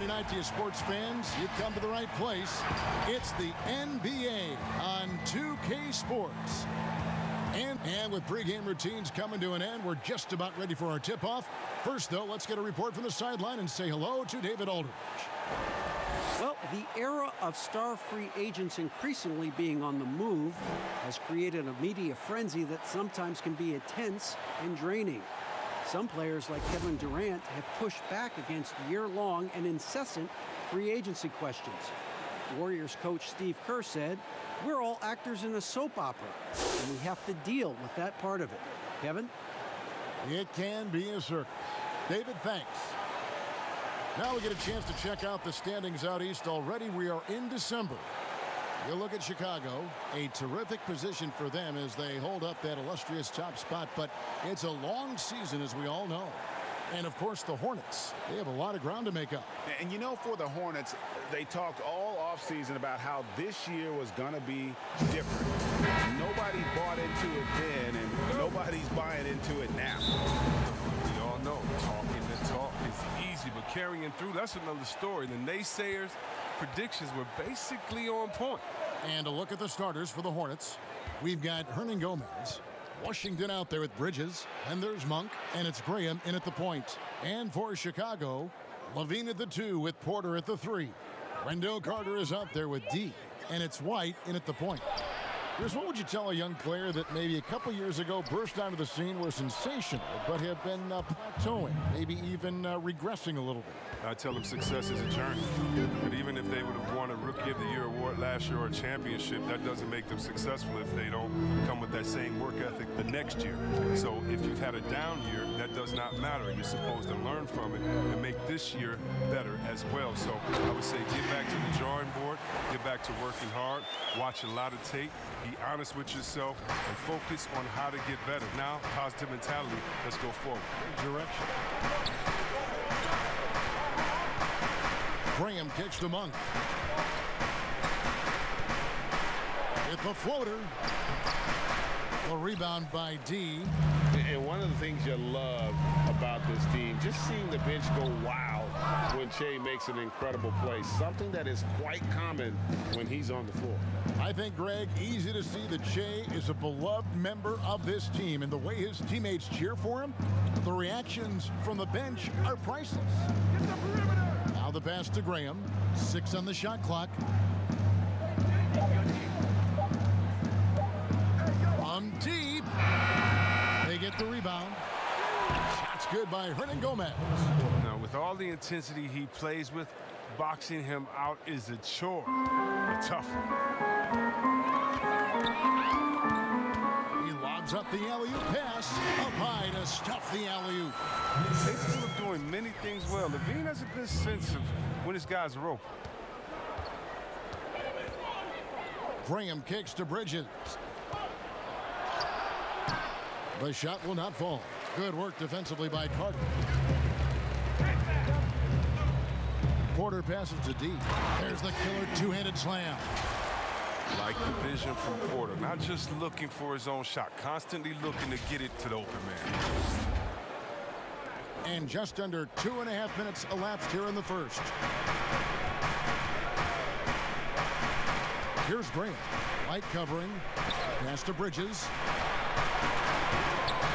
Friday night to you sports fans. You've come to the right place. It's the NBA on 2K Sports. And with pregame routines coming to an end, we're just about ready for our tip-off. First, though, let's get a report from the sideline and say hello to David Aldridge. Well, the era of star free agents increasingly being on the move has created a media frenzy that sometimes can be intense and draining. Some players like Kevin Durant have pushed back against year-long and incessant free agency questions. Warriors coach Steve Kerr said, "We're all actors in a soap opera, and we have to deal with that part of it." Kevin? It can be a circus. David, thanks. Now we get a chance to check out the standings out east already. We are in December. You look at Chicago, a terrific position for them as they hold up that illustrious top spot, but it's a long season, as we all know. And, of course, the Hornets. They have a lot of ground to make up. And, you know, for the Hornets, they talked all offseason about how this year was going to be different. Nobody bought into it then, and nobody's buying into it now. We all know talking the talk is easy, but carrying through, that's another story. The naysayers' predictions were basically on point. And a look at the starters for the Hornets. We've got Hernan Gomez, Washington out there with Bridges, and there's Monk, and it's Graham in at the point. And for Chicago, Levine at the 2 with Porter at the 3. Wendell Carter is out there with D, and it's White in at the point. Chris, what would you tell a young player that maybe a couple years ago burst onto the scene, were sensational, but have been plateauing, maybe even regressing a little bit? I tell them success is a journey. But even if they would have won a Rookie of the Year award last year or a championship, that doesn't make them successful if they don't come with that same work ethic the next year. So if you've had a down year, that does not matter. You're supposed to learn from it and make this year better as well. So I would say get back to the drawing board, get back to working hard, watch a lot of tape, be honest with yourself, and focus on how to get better. Now, positive mentality, let's go forward. Direction. Graham kicks to Monk. With the floater. A rebound by D. And one of the things you love about this team, just seeing the bench go wild when Shea makes an incredible play, something that is quite common when he's on the floor. I think, Greg, easy to see that Shea is a beloved member of this team, and the way his teammates cheer for him, the reactions from the bench are priceless. Now the pass to Graham. 6 on the shot clock. From deep. They get the rebound. Shot's good by Hernan Gomez. Now, with all the intensity he plays with, boxing him out is a chore. A tough one. He lobs up the alley-oop pass. Up high to stuff the alley-oop. They still are doing many things well. Levine has a good sense of when his guys are open. Graham kicks to Bridges. The shot will not fall. Good work defensively by Carter. Porter passes to D. There's the killer two-handed slam. Like the vision from Porter, not just looking for his own shot, constantly looking to get it to the open man. And just under 2.5 minutes elapsed here in the first. Here's Graham. Light covering. Pass to Bridges.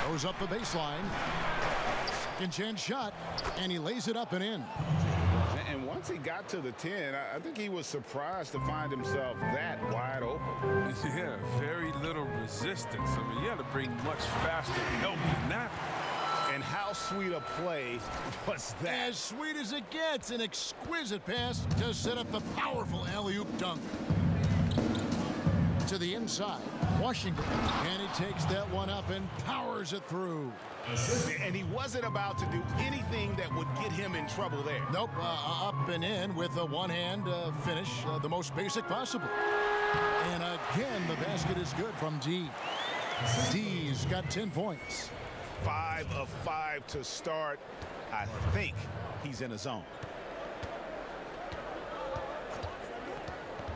Goes up the baseline. Second chance shot. And he lays it up and in. And once he got to the 10, I think he was surprised to find himself that wide open. Yeah, very little resistance. I mean, you had to bring much faster help than that. And how sweet a play was that? As sweet as it gets. An exquisite pass to set up the powerful alley-oop dunk. To the inside. Washington. And he takes that one up and powers it through. And he wasn't about to do anything that would get him in trouble there. Nope, up and in with a one-hand finish, the most basic possible. And again, the basket is good from D. D's got 10 points. 5 of 5 to start. I think he's in a zone.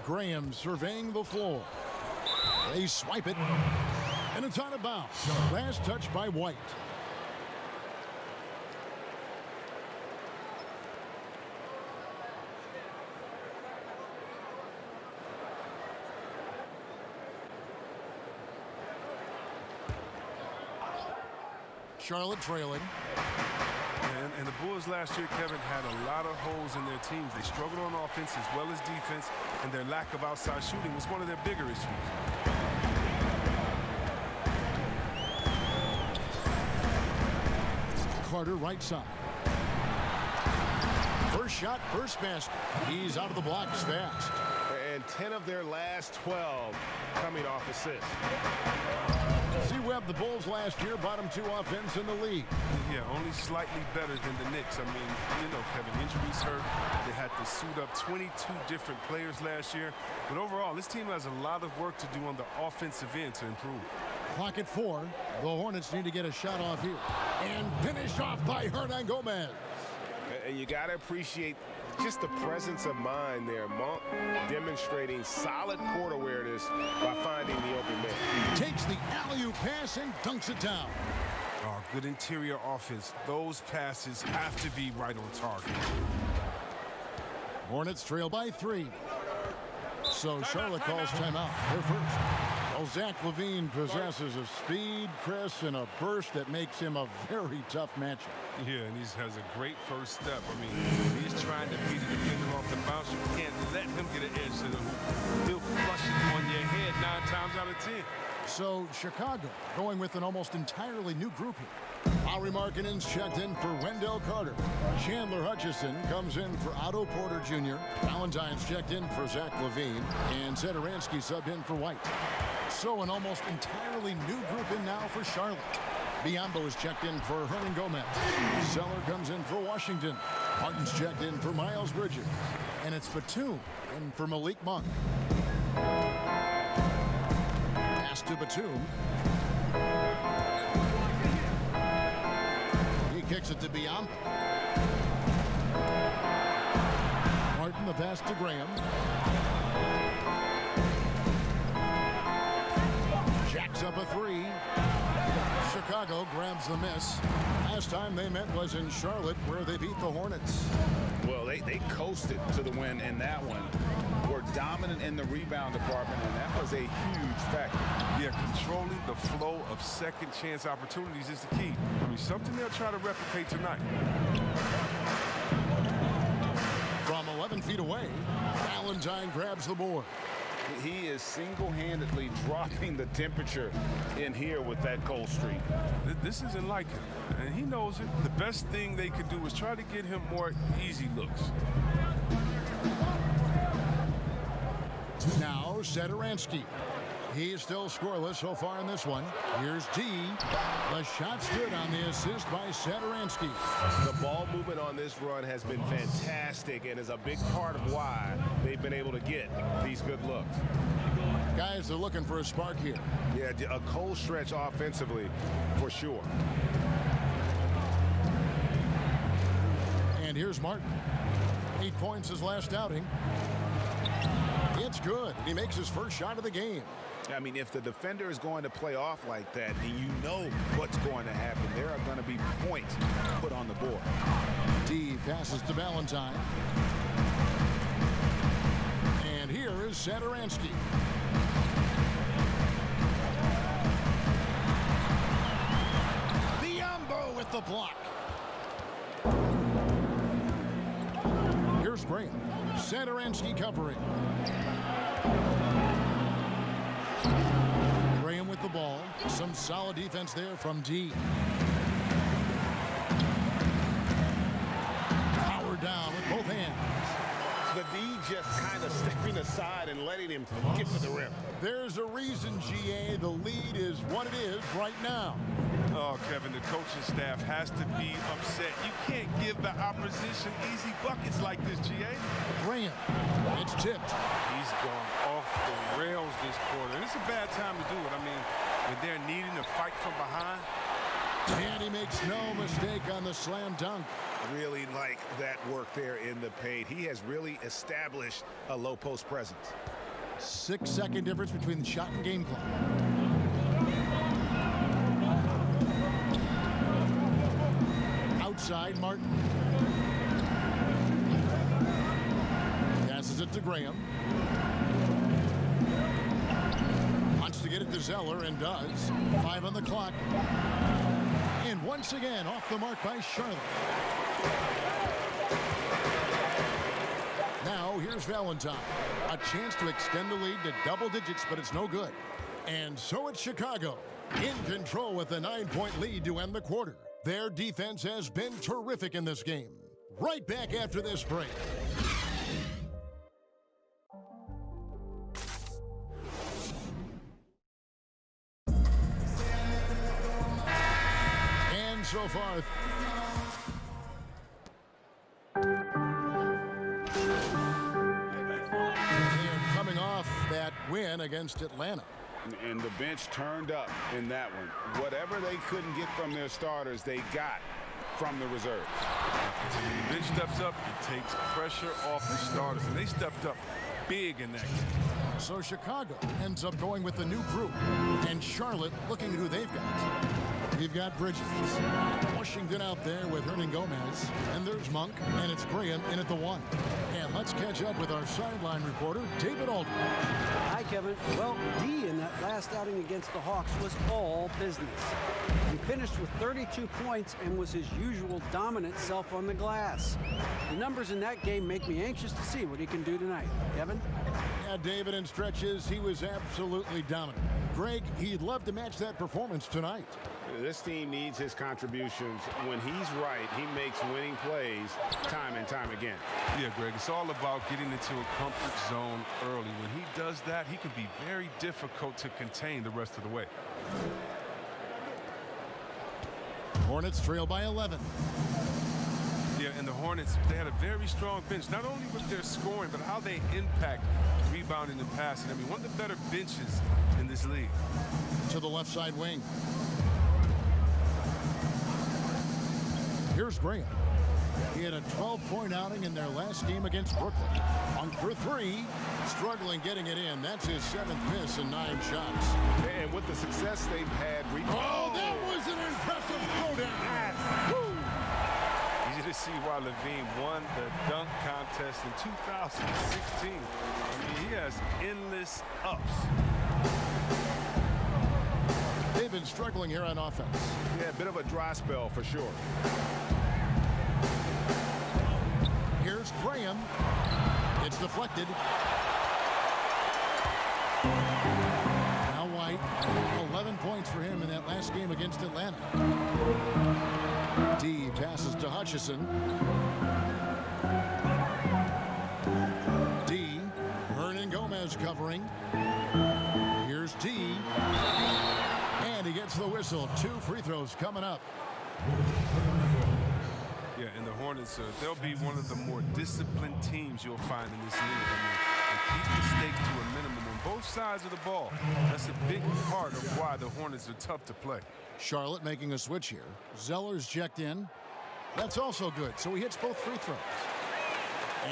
Graham surveying the floor. They swipe it, and it's out of bounds. Last touch by White. Charlotte trailing. And the Bulls last year, Kevin, had a lot of holes in their teams. They struggled on offense as well as defense, and their lack of outside shooting was one of their bigger issues. Carter right side. First shot, first basket. He's out of the blocks fast. And 10 of their last 12 coming off assists. See, Webb, the Bulls last year bottom 2 offense in the league. Yeah, only slightly better than the Knicks. I mean, you know, Kevin, injuries hurt. They had to suit up 22 different players last year. But overall, this team has a lot of work to do on the offensive end to improve. Clock at 4. The Hornets need to get a shot off here. And finished off by Hernan Gomez. And you got to appreciate just the presence of mind there. Monk demonstrating solid court awareness by finding the open man. Takes the alley-oop pass and dunks it down. Oh, good interior offense. Those passes have to be right on target. Hornets trail by 3. So Charlotte calls timeout. They're first. Well, Zach LaVine possesses a speed, Chris, and a burst that makes him a very tough matchup. Yeah, and he has a great first step. I mean, he's trying to beat the defender off the bounce. You can't let him get an edge to the hoop. He'll flush it on your head 9 times out of 10. So Chicago going with an almost entirely new group here. Lauri Markkanen's checked in for Wendell Carter. Chandler Hutchison comes in for Otto Porter Jr. Valentine's checked in for Zach LaVine. And Satoransky subbed in for White. So an almost entirely new group in now for Charlotte. Biombo is checked in for Hernan Gomez. Zeller comes in for Washington. Martin's checked in for Miles Bridges. And it's Batum in for Malik Monk. Pass to Batum. He kicks it to Biombo. Martin the pass to Graham. Jacks up a 3. Chicago grabs the miss. Last time they met was in Charlotte, where they beat the Hornets. Well, they coasted to the win in that one. Were dominant in the rebound department, and that was a huge factor. Yeah, controlling the flow of second chance opportunities is the key. I mean, something they'll try to replicate tonight. From 11 feet away, Valentine grabs the board. He is single-handedly dropping the temperature in here with that cold streak. This isn't like him, and he knows it. The best thing they could do is try to get him more easy looks. Now, Satoransky. He's still scoreless so far in this one. Here's D. The shot stood on the assist by Satoransky. The ball movement on this run has been fantastic and is a big part of why they've been able to get these good looks. Guys are looking for a spark here. Yeah, a cold stretch offensively for sure. And here's Martin. 8 points his last outing. It's good. He makes his first shot of the game. I mean, if the defender is going to play off like that, then you know what's going to happen. There are going to be points put on the board. D passes to Valentine. And here is Satoransky. Biombo with the block. Here's Graham. Satoransky covering. Graham with the ball. Some solid defense there from D. Power down with both hands. The D just kind of stepping aside and letting him get to the rim. There's a reason, GA. The lead is what it is right now. Oh, Kevin, the coaching staff has to be upset. You can't give the opposition easy buckets like this, GA. Graham. It's tipped. He's gone off the rails this quarter. And it's a bad time to do it. I mean, when they're needing to fight from behind. And he makes no mistake on the slam dunk. Really like that work there in the paint. He has really established a low post presence. 6-second difference between the shot and game clock. Outside, Martin. Passes it to Graham. Wants to get it to Zeller and does. 5 on the clock. In And once again, off the mark by Charlotte. Now, here's Valentine. A chance to extend the lead to double digits, but it's no good. And so it's Chicago, in control with a 9-point lead to end the quarter. Their defense has been terrific in this game. Right back after this break. And so far, they're coming off that win against Atlanta. And the bench turned up in that one. Whatever they couldn't get from their starters, they got from the reserves. When the bench steps up, it takes pressure off the starters, and they stepped up big in that game. So Chicago ends up going with the new group, and Charlotte looking at who they've got. We've got Bridges, Washington out there with Hernan Gomez, and there's Monk, and it's Graham in at the 1. And let's catch up with our sideline reporter, David Aldridge. Hi, Kevin. Well, D in that last outing against the Hawks was all business. He finished with 32 points and was his usual dominant self on the glass. The numbers in that game make me anxious to see what he can do tonight. Kevin? Yeah, David, in stretches, he was absolutely dominant. Greg, he'd love to match that performance tonight. This team needs his contributions. When he's right, he makes winning plays time and time again. Yeah, Greg, it's all about getting into a comfort zone early. When he does that, he can be very difficult to contain the rest of the way. Hornets trail by 11. Yeah, and the Hornets, they had a very strong bench, not only with their scoring, but how they impact rebounding and passing. I mean, one of the better benches in this league. To the left side wing. Here's Graham. He had a 12-point outing in their last game against Brooklyn. On for 3, struggling getting it in. That's his 7th miss in 9 shots. And with the success they've had... Oh, that was an impressive throwdown. Easy to see why Levine won the dunk contest in 2016. I mean, he has endless ups. They've been struggling here on offense. Yeah, a bit of a dry spell for sure. Here's Graham. It's deflected. Now White, 11 points for him in that last game against Atlanta. D passes to Hutchison. D, Hernan Gomez covering. Here's D. And he gets the whistle. 2 free throws coming up. Yeah, and the Hornets, they'll be one of the more disciplined teams you'll find in this league. I mean, they keep mistakes to a minimum on both sides of the ball. That's a big part of why the Hornets are tough to play. Charlotte making a switch here. Zeller's checked in. That's also good, so he hits both free throws.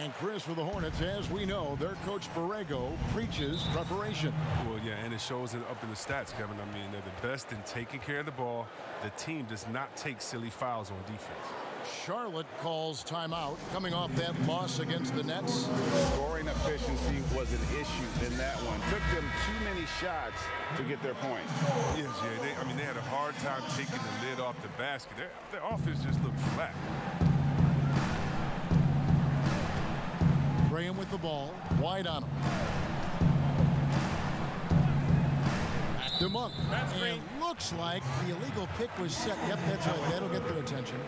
And Chris, for the Hornets, as we know, their coach Borrego preaches preparation. Well, yeah, and it shows it up in the stats, Kevin. I mean, they're the best in taking care of the ball. The team does not take silly fouls on defense. Charlotte calls timeout, coming off that loss against the Nets. Scoring efficiency was an issue in that one. Took them too many shots to get their points. Yes, yeah. They had a hard time taking the lid off the basket. Their offense just looked flat. Graham with the ball, wide on him. Back to Monk. And looks like the illegal pick was set. Yep, that's right. That'll get their attention.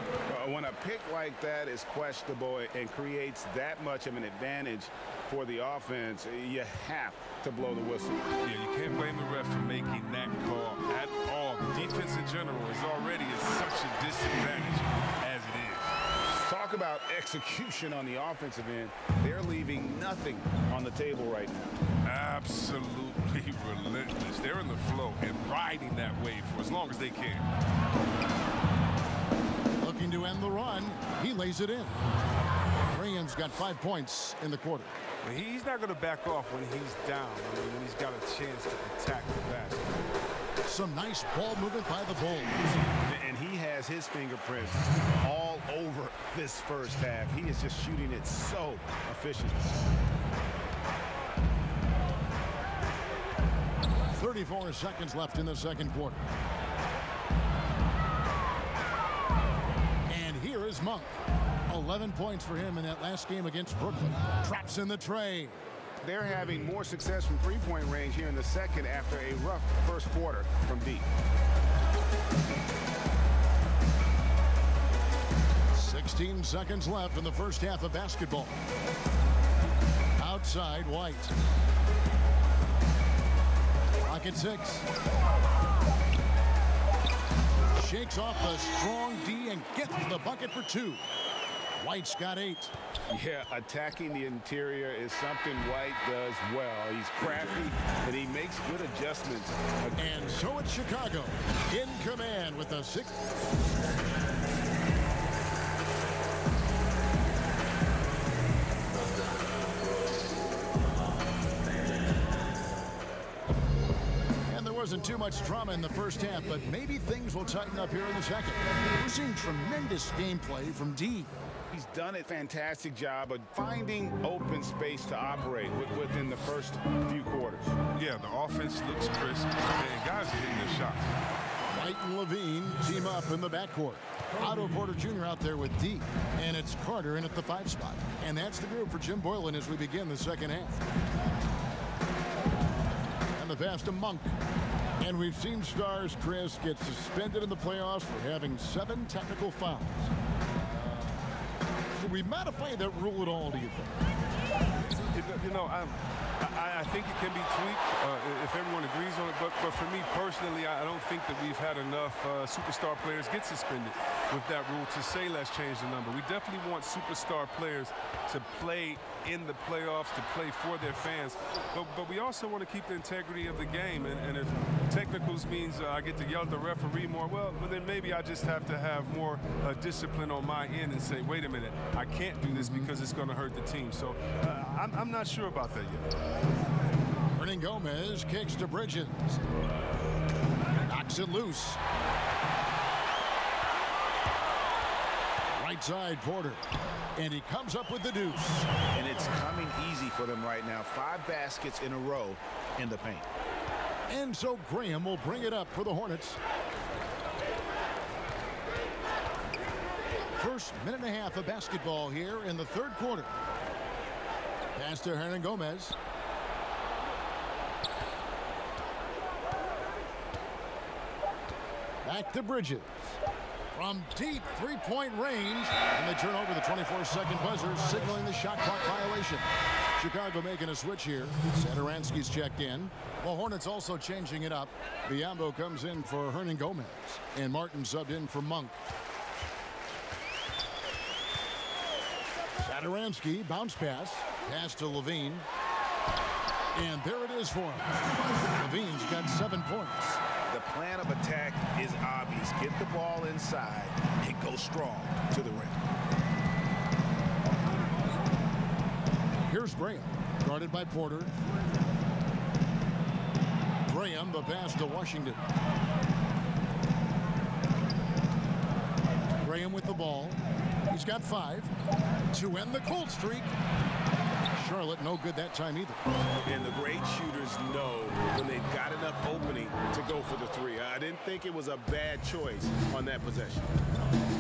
When a pick like that is questionable and creates that much of an advantage for the offense, you have to blow the whistle. Yeah, you can't blame the ref for making that call at all. The defense in general is already at such a disadvantage as it is. Talk about execution on the offensive end. They're leaving nothing on the table right now. Absolutely relentless. They're in the flow and riding that wave for as long as they can. Looking to end the run. He lays it in. Graham's got 5 points in the quarter. He's not going to back off when he's down. I mean, when he's got a chance to attack the basket. Some nice ball movement by the Bulls. And he has his fingerprints all over this first half. He is just shooting it so efficient. 34 seconds left in the second quarter. is Monk. 11 points for him in that last game against Brooklyn. Drops in the tray. They're having more success from three-point range here in the second after a rough first quarter from deep. 16 seconds left in the first half of basketball. Outside, White. Clock at 6. Shakes off the strong D and gets the bucket for 2. White's got 8. Yeah, attacking the interior is something White does well. He's crafty, and he makes good adjustments. And so it's Chicago in command with the 6th. Wasn't too much drama in the first half, but maybe things will tighten up here in the second. We're seeing tremendous gameplay from D. He's done a fantastic job of finding open space to operate within the first few quarters. Yeah, the offense looks crisp, and guys are hitting their shots. White and Levine team up in the backcourt. Otto Porter Jr. out there with D, and it's Carter in at the 5 spot. And that's the group for Jim Boylan as we begin the second half. And the pass to Monk. And we've seen stars, Chris, get suspended in the playoffs for having 7 technical fouls. Should we modify that rule at all, do you think? You know, I think it can be tweaked if everyone agrees on it. But for me personally, I don't think that we've had enough superstar players get suspended with that rule to say let's change the number. We definitely want superstar players to play in the playoffs, to play for their fans. But we also want to keep the integrity of the game. And if technicals means I get to yell at the referee more, well, then maybe I just have to have more discipline on my end and say, wait a minute, I can't do this because it's going to hurt the team. So I'm not sure about that yet. Hernan Gomez kicks to Bridges. Knocks it loose. Right side, Porter. And he comes up with the deuce. And it's coming easy for them right now. 5 baskets in a row in the paint. And so Graham will bring it up for the Hornets. First minute and a half of basketball here in the third quarter. Pass to Hernan Gomez. Back to Bridges. From deep three-point range. And they turn over the 24-second buzzer, signaling the shot clock violation. Chicago making a switch here. Satoransky's checked in. The Hornets also changing it up. Biyombo comes in for Hernan Gomez. And Martin subbed in for Monk. Satoransky, bounce pass. Pass to Levine. And there it is for him. Levine's got 7 points. The plan of attack is obvious. Get the ball inside and go strong to the rim. Here's Graham, guarded by Porter. Graham, the pass to Washington. Graham with the ball. He's got 5 to end the cold streak. Charlotte, no good that time either. And the great shooters know when they've got enough opening to go for the 3. I didn't think it was a bad choice on that possession.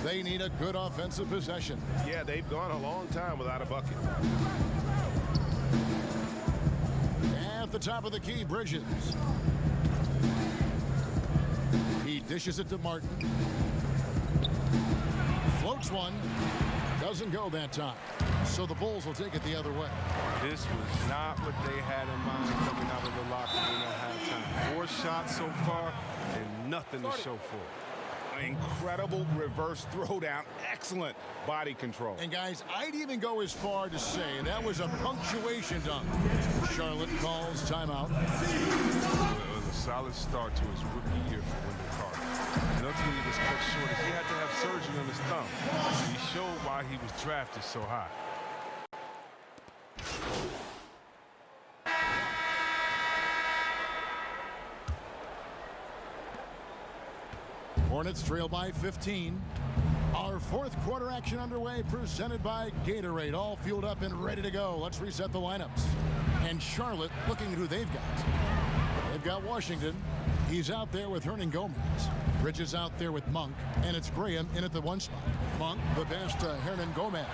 They need a good offensive possession. Yeah, they've gone a long time without a bucket. At the top of the key, Bridges. He dishes it to Martin. Floats one. Doesn't go that time. So the Bulls will take it the other way. This was not what they had in mind coming out of the locker room at halftime. 4 shots so far and nothing to show for it. Incredible reverse throwdown. Excellent body control. And guys, I'd even go as far to say that was a punctuation dunk. Charlotte calls timeout. It was a solid start to his rookie year for Wendell Carter. And ultimately he was cut short as he had to have surgery on his thumb. He showed why he was drafted so high. Hornets trail by 15. Our fourth quarter action underway, presented by Gatorade. All fueled up and ready to go. Let's reset the lineups. And Charlotte looking at who they've got. They've got Washington, He's out there with Hernan Gomez. Bridges out there with Monk, and it's Graham in at the 1 spot. Monk, the pass to Hernan Gomez.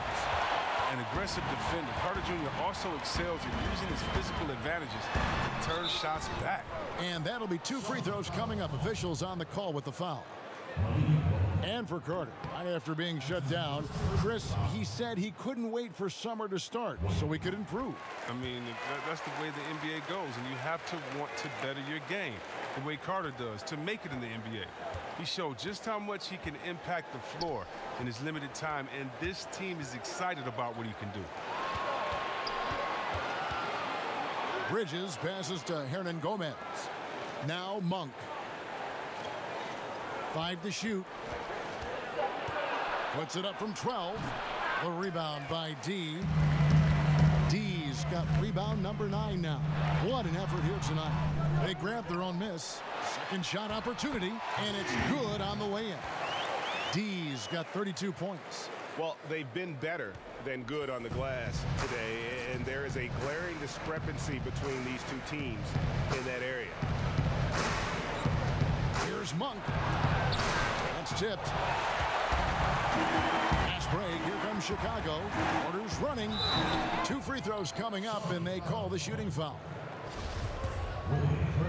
An aggressive defender. Carter Jr. also excels in using his physical advantages to turn shots back. And that'll be 2 free throws coming up. Officials on the call with the foul. And for Carter, right after being shut down, Chris, he said he couldn't wait for summer to start so he could improve. I mean, that's the way the NBA goes, and you have to want to better your game the way Carter does to make it in the NBA. He showed just how much he can impact the floor in his limited time, and this team is excited about what he can do. Bridges passes to Hernan Gomez. Now Monk. 5 to shoot. Puts it up from 12. The rebound by D. D's got rebound number 9 now. What an effort here tonight. They grabbed their own miss. Second shot opportunity, and it's good on the way in. D's got 32 points. Well, they've been better than good on the glass today, and there is a glaring discrepancy between these two teams in that area. Here's Monk. That's tipped. Fast break. Here comes Chicago. Porter's running. 2 free throws coming up, and they call the shooting foul.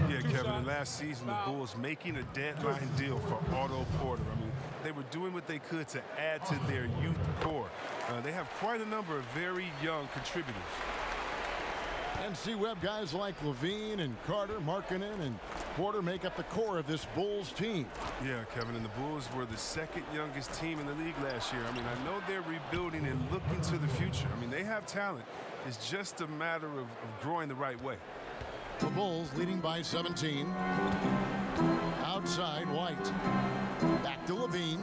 Yeah, Kevin, and last season, the Bulls making a deadline deal for Otto Porter. I mean, they were doing what they could to add to their youth core. They have quite a number of very young contributors. NC Webb guys like Levine and Carter, Markkanen, and Porter make up the core of this Bulls team. Yeah, Kevin, and the Bulls were the second youngest team in the league last year. I mean, I know they're rebuilding and looking to the future. I mean, they have talent. It's just a matter of growing the right way. The Bulls leading by 17. Outside, White. Back to Levine.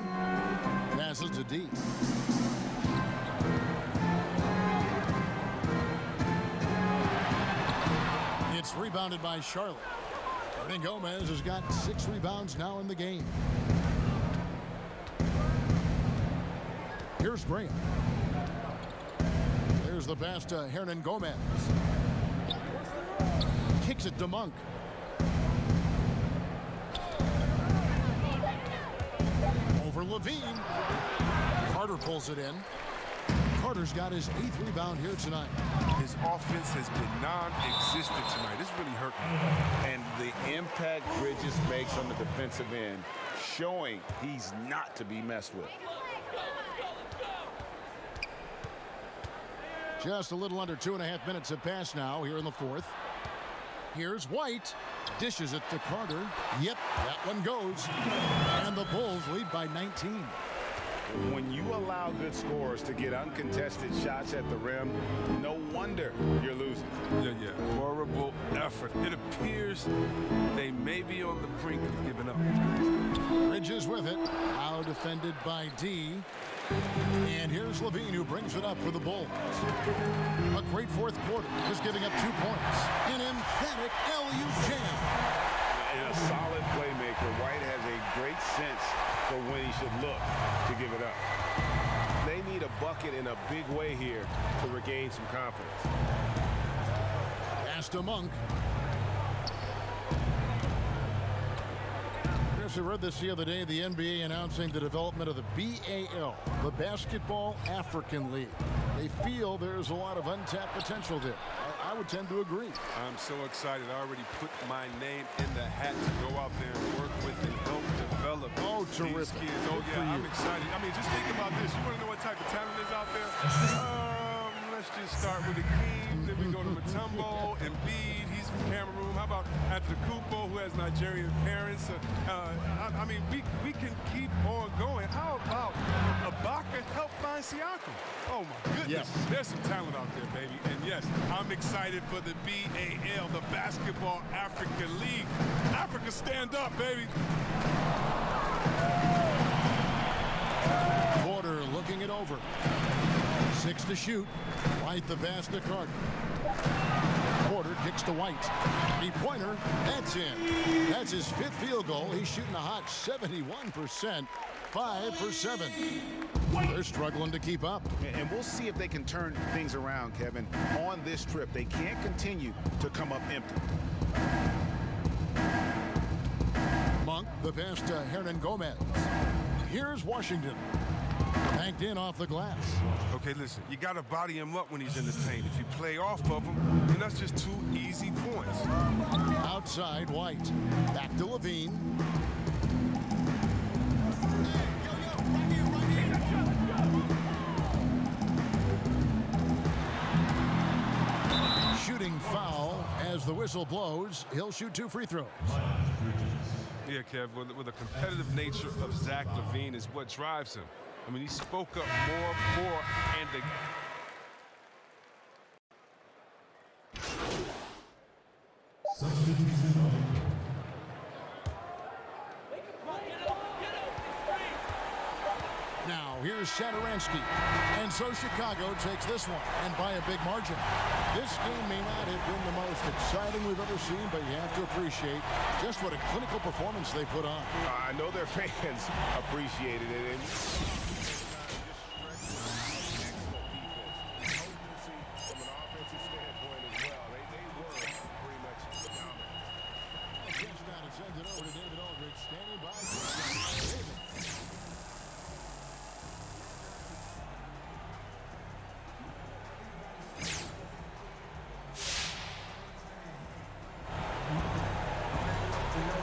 Passes to D. It's rebounded by Charlotte. Hernan Gomez has got 6 rebounds now in the game. Here's Graham. There's the pass to Hernan Gomez. Kicks it to Monk. Over Levine. Carter pulls it in. Carter's got his 8th rebound here tonight. His offense has been non-existent tonight. It's really hurt me. And the impact Bridges makes on the defensive end, showing he's not to be messed with. Just a little under 2.5 minutes have passed now here in the 4th. Here's White. Dishes it to Carter. Yep, that one goes. And the Bulls lead by 19. When you allow good scorers to get uncontested shots at the rim, no wonder you're losing. Yeah. Horrible effort. It appears they may be on the brink of giving up. Bridges with it. Now defended by D. And here's Levine, who brings it up for the Bulls. A great 4th quarter, just giving up 2 points. An emphatic LU jam. And a solid playmaker. White has a great sense for when he should look to give it up. They need a bucket in a big way here to regain some confidence. Pass to Monk. Chris, I read this the other day, the NBA announcing the development of the BAL, the Basketball African League. They feel there's a lot of untapped potential there. I would tend to agree. I'm so excited. I already put my name in the hat to go out there and work with and help develop these kids. Oh, yeah, I'm excited. I mean, just think about this. You want to know what type of talent is out there? Let's just start with Akeem. Then we go to Mutombo, Embiid. He's from Cameroon. How about Antetokounmpo, who has Nigerian parents? I mean, we can keep on going. How about Ibaka help find Siakam? Oh, my goodness. Yes. There's some talent out there, baby. And, yes, I'm excited for the BAL, the Basketball African League. Africa, stand up, baby. Porter looking it over. 6 to shoot. White the pass to Carter. Porter kicks to White. 3-pointer. That's in. That's his 5th field goal. He's shooting a hot 71%. 5 for 7. They're struggling to keep up. And we'll see if they can turn things around, Kevin, on this trip. They can't continue to come up empty. The pass to Hernan Gomez. Here's Washington. Banked in off the glass. Okay, listen, you got to body him up when he's in the paint. If you play off of him, then that's just 2 easy points. Outside White. Back to Levine. Shooting foul as the whistle blows. He'll shoot 2 free throws. Yeah, Kev, with the competitive nature of Zach LaVine is what drives him. I mean, he spoke up more for and against. Now, here's Satoransky. And so Chicago takes this one, and by a big margin. This game may not have been the most exciting we've ever seen, but you have to appreciate just what a clinical performance they put on. I know their fans appreciated it. From an offensive standpoint as well, they were pretty much dominant. Just now to send it over to David Aldridge, standing by. David.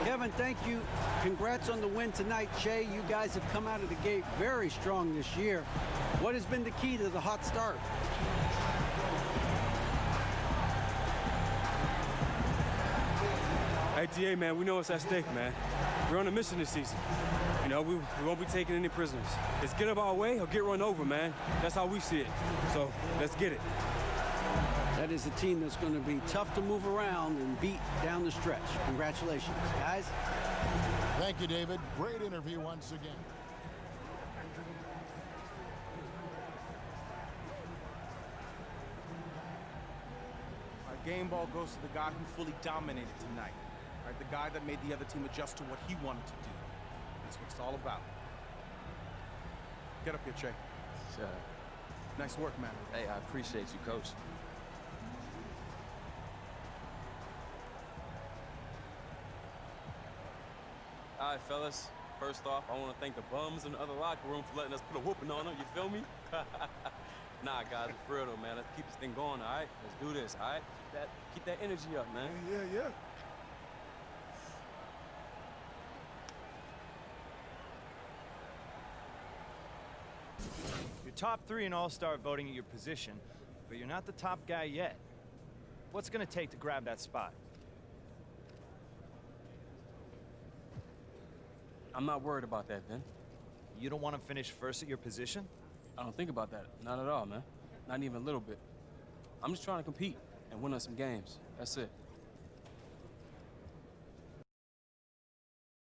Kevin, thank you. Congrats on the win tonight, Shea. You guys have come out of the gate very strong this year. What has been the key to the hot start? Hey, DA, man, we know what's at stake, man. We're on a mission this season. You know, we won't be taking any prisoners. It's get up our way or get run over, man. That's how we see it. So, let's get it. That is a team that's going to be tough to move around and beat down the stretch. Congratulations, guys. Thank you, David. Great interview once again. Our game ball goes to the guy who fully dominated tonight. Right, the guy that made the other team adjust to what he wanted to do. That's what it's all about. Get up here, Trey. Sure. Nice work, man. Hey, I appreciate you, Coach. All right, fellas. First off, I want to thank the bums in the other locker room for letting us put a whooping on them. You feel me? Nah, guys, for real though, man. Let's keep this thing going, all right? Let's do this, all right? Keep that energy up, man. Yeah. You're top 3 in All-Star voting at your position, but you're not the top guy yet. What's it gonna take to grab that spot? I'm not worried about that, Vin. You don't want to finish first at your position? I don't think about that. Not at all, man. Not even a little bit. I'm just trying to compete and win us some games. That's it.